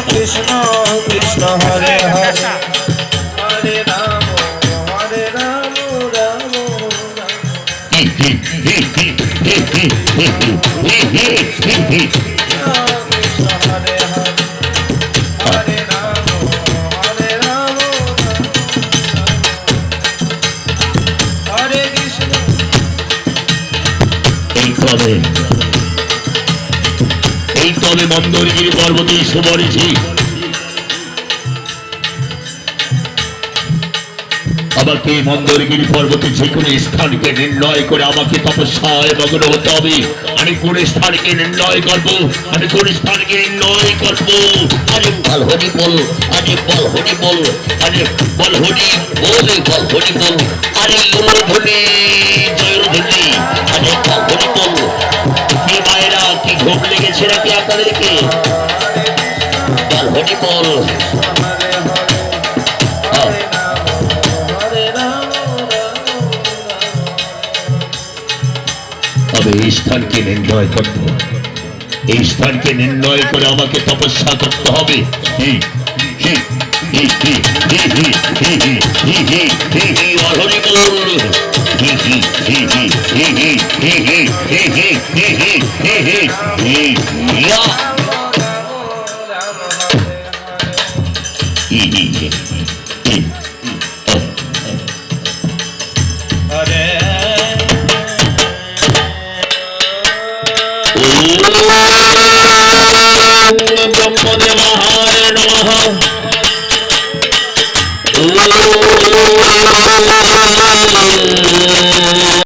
কৃষ্ণ কৃষ্ণ হরে হরে হরে রাম রাম এই তবে মন্দরগিরি পর্বতে এসে পড়েছি। আমাকে মন্দরগিরি পর্বতে যে কোনো স্থানকে নির্ণয় করে আমাকে তপস্যায় মগ্ন হতে হবে। আমি কোন স্থানকে নির্ণয় করবো, আমি কোন স্থানকে নির্ণয় করবো। আরে বল হরি বল, আরে বল হরি বল, আরে বল হরি বল, বল হরি বল। আরে উলুধুলি জয়ুধুলি, আরে বল হরি বল। কি মায়েরা, কি ঘুম লেগেছে নাকি আপনাদেরকে? বল হরি বল। এই স্থানকে নির্ণয় করতে হবে, এই স্থানকে নির্ণয় করে আমাকে তপস্যা করতে হবে। ব্রহ্মদেবায় নমঃ।